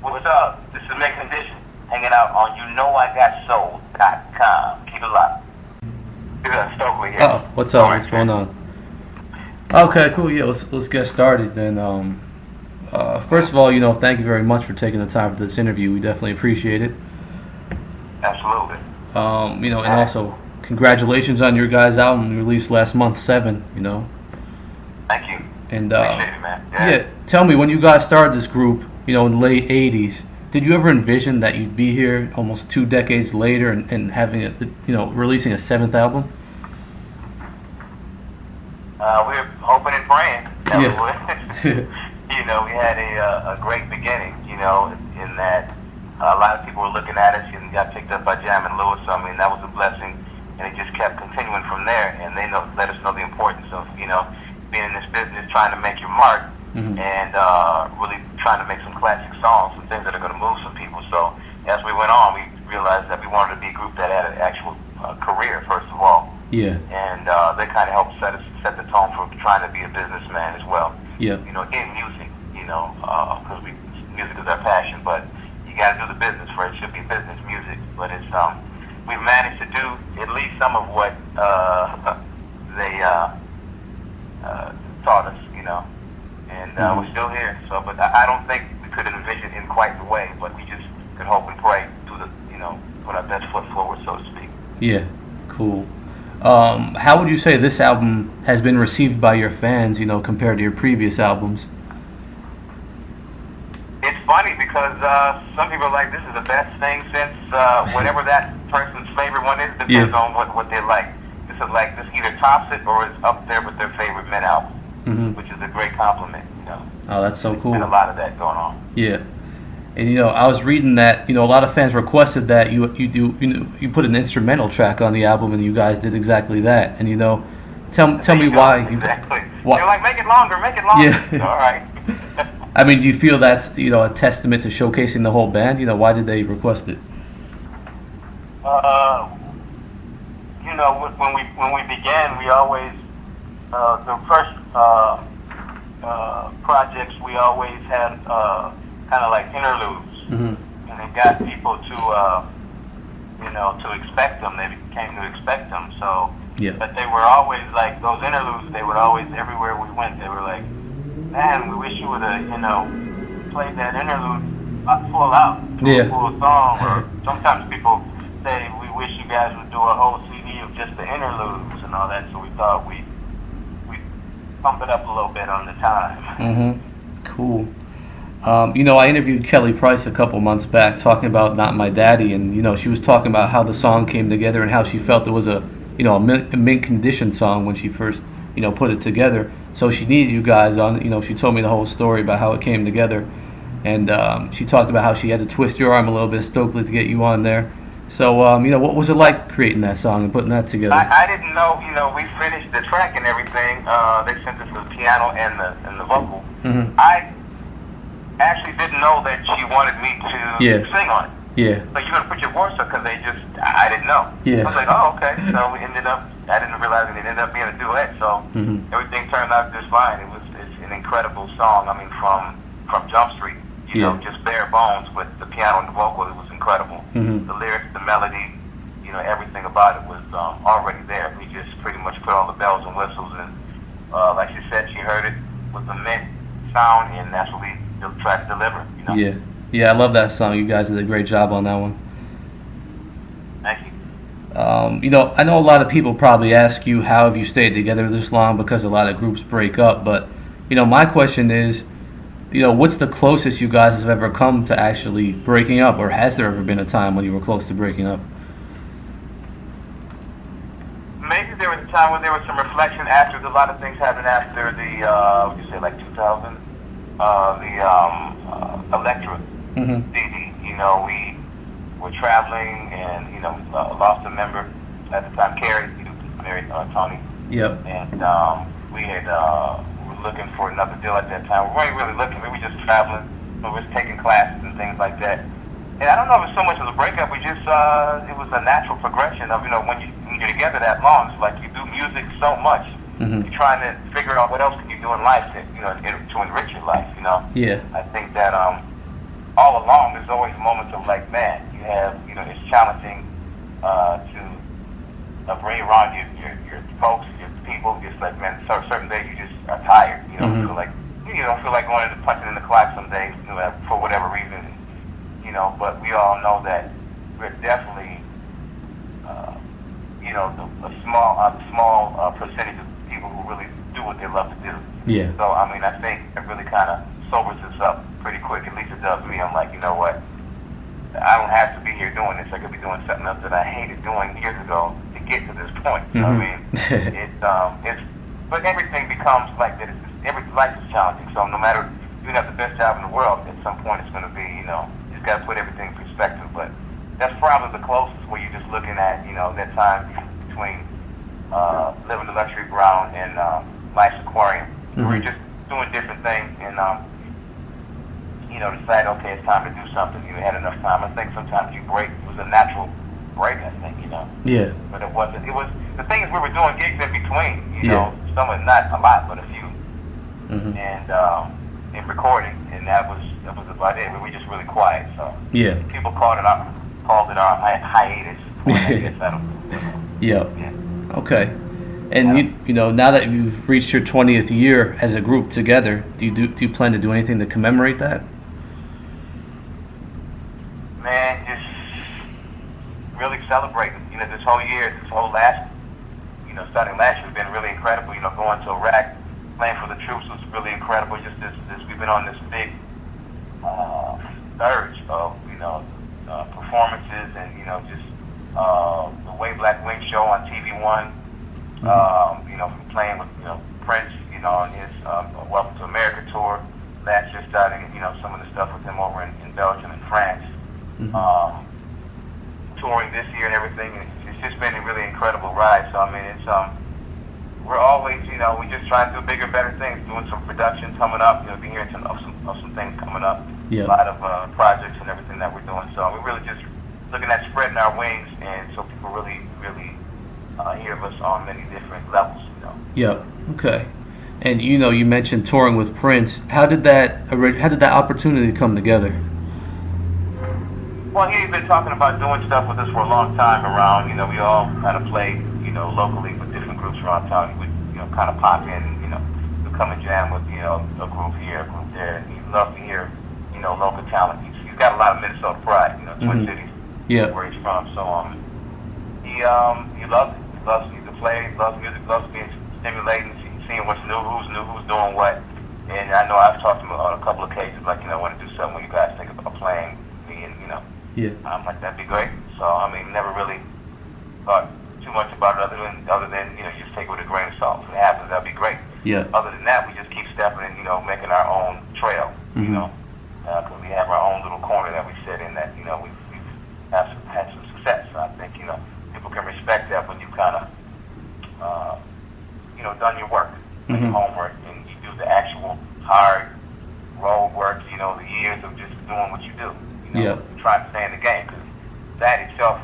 What's up? This is Mint Condition, hanging out on YouKnowIGotSoul.com. Keep it locked. Yeah, Stokely here. Oh, what's up? What's going on? Okay, cool. Yeah, let's get started then. First of all, thank you very much for taking the time for this interview. We definitely appreciate it. Absolutely. And also congratulations on your guys' album released last month, 7. Thank you. And Appreciate it, man. yeah, tell me, when you guys started this group, in the late '80s, did you ever envision that you'd be here almost 2 decades later and having releasing a 7th album? We were hoping and praying that we would. We had a great beginning, in that a lot of people were looking at us and got picked up by Jam and Lewis. So, I mean, that was a blessing, and it just kept continuing from there. And they let us know the importance of, being in this business, trying to make your mark, and really trying to make some classic songs, some things that are going to move some people. So as we went on, we realized that we wanted to be a group that had an actual career, first of all. Yeah. And they kind of helped set the tone for trying to be a businessman as well. Yeah. In music, because music is our passion, but you got to do the business first. It should be business music, but it's we've managed to do at least some of what they taught us, and we're still here. So, but I don't think we could envision it in quite the way, but we just could hope and pray to put our best foot forward, so to speak. Yeah. Cool. How would you say this album has been received by your fans, compared to your previous albums? It's funny because some people are like, this is the best thing since whatever that person's favorite one is, depends on what they like. This either tops it or it's up there with their favorite Mint album, which is a great compliment, Oh, that's so cool. There's been a lot of that going on. Yeah. And I was reading that a lot of fans requested that you put an instrumental track on the album, and you guys did exactly that. And tell me why. Exactly. They're like, make it longer. Yeah. All right. I mean, do you feel that's a testament to showcasing the whole band? Why did they request it? When we began, we always the first projects we always had kind of like interludes, and it got people to to expect them. They came to expect them. So, but they were always like those interludes. They would always, everywhere we went, they were like, man, we wish you would have played that interlude full out, a full song. Or sometimes people say, we wish you guys would do a whole CD of just the interludes and all that. So we thought we'd pump it up a little bit on the time. Cool. I interviewed Kelly Price a couple months back talking about Not My Daddy, and she was talking about how the song came together and how she felt it was a mint condition song when she first put it together. So she needed you guys on. She told me the whole story about how it came together, and she talked about how she had to twist your arm a little bit, Stokely, to get you on there. So what was it like creating that song and putting that together? I didn't know. We finished the track and everything. They sent us the piano and the vocal. I actually didn't know that she wanted me to sing on it. Yeah. So you're gonna put your voice up because I didn't know. Yeah. I was like, oh, okay. So we ended up. I didn't realize it ended up being a duet. So everything turned out just fine. It's an incredible song. I mean, from Jump Street, just bare bones with the piano and the vocal. It was incredible. The lyrics, the melody, everything about it was already there. We just pretty much put all the bells and whistles, and like she said, she heard it with the Mint sound, and that's what we try to deliver. Yeah, I love that song. You guys did a great job on that one. Thank you. I know a lot of people probably ask you how have you stayed together this long, because a lot of groups break up. But my question is, what's the closest you guys have ever come to actually breaking up, or has there ever been a time when you were close to breaking up? Maybe there was a time when there was some reflection after a lot of things happened after the what would you say, like 2000, the Electra CD. We were traveling and lost a member at the time, Carrie, who married Tony. Yep. And we had were looking for another deal at that time. We weren't really looking. We were just traveling. We were taking classes and things like that. And I don't know if it's so much as a breakup. We just it was a natural progression of when you're together that long. It's like you do music so much. You're trying to figure out what else can you do in life to to enrich your life. Yeah. I think that all along, there's always moments of like, man, you have, it's challenging to bring around your folks, your people. Just like, man, certain days you just are tired. You don't feel like going into punching in the clock some days, for whatever reason. But we all know that we're definitely, a small percentage of people who really do what they love to do. Yeah. So I mean, I think it really kind of sobers us up pretty quick. At least it does me. I'm like, you know what? I don't have to be here doing this. I could be doing something else that I hated doing years ago to get to this point. I mean, but everything becomes like that. Every life is challenging. So no matter you have the best job in the world, at some point it's going to be, you just got to put everything in perspective. But that's probably the closest where you're just looking at, that time between living the luxury brown and life's aquarium. We're just doing different things and decide, okay, it's time to do something. You had enough time. I think sometimes you break. It was a natural break, I think, Yeah. But it wasn't. It was the things we were doing gigs in between. Some of not a lot, but a few, and in recording, and that was about it. We were just really quiet. So people called it our hiatus. Yeah. Okay. And now that you've reached your 20th year as a group together, do you plan to do anything to commemorate that? Man, just really celebrating. This whole year, starting last year, has been really incredible. Going to Iraq, playing for the troops was really incredible. Just this we've been on this big surge of performances and just the Way Black Wing show on TV1. Playing with Prince, on his Welcome to America tour. Last year, starting some of the stuff with him over in Belgium and France. Touring this year and everything. It's just been a really incredible ride. So I mean, it's we're always we just trying to do bigger, better things. Doing some productions coming up. Be hearing some things coming up. Yeah. A lot of projects and everything that we're doing. So we're really just looking at spreading our wings, and so people really hear of us on many different levels. Yeah. Okay. And you mentioned touring with Prince. How did that opportunity come together? Well, he'd been talking about doing stuff with us for a long time around. We all kind of play, locally with different groups around town. He would, kind of pop in, to come and jam with, a group here, a group there. And he'd love to hear, local talent. He's got a lot of Minnesota pride, Twin Cities, where he's from. So he loves it. He loves to play. He loves music. Loves being stimulating, seeing what's new, who's doing what. And I know I've talked to him on a couple of occasions, like, I want to do something when you guys think about playing me, and I'm like, that'd be great. So I mean, never really thought too much about it other than you just take it with a grain of salt. If it happens, that'd be great. Yeah. Other than that, we just keep stepping and making our own trail. Because we have our own little corner that we sit in that we've had some success. So I think people can respect that when you kind of done your work, your homework, and you do the actual hard road work. The years of just doing what you do. Trying to stay in the game, because that itself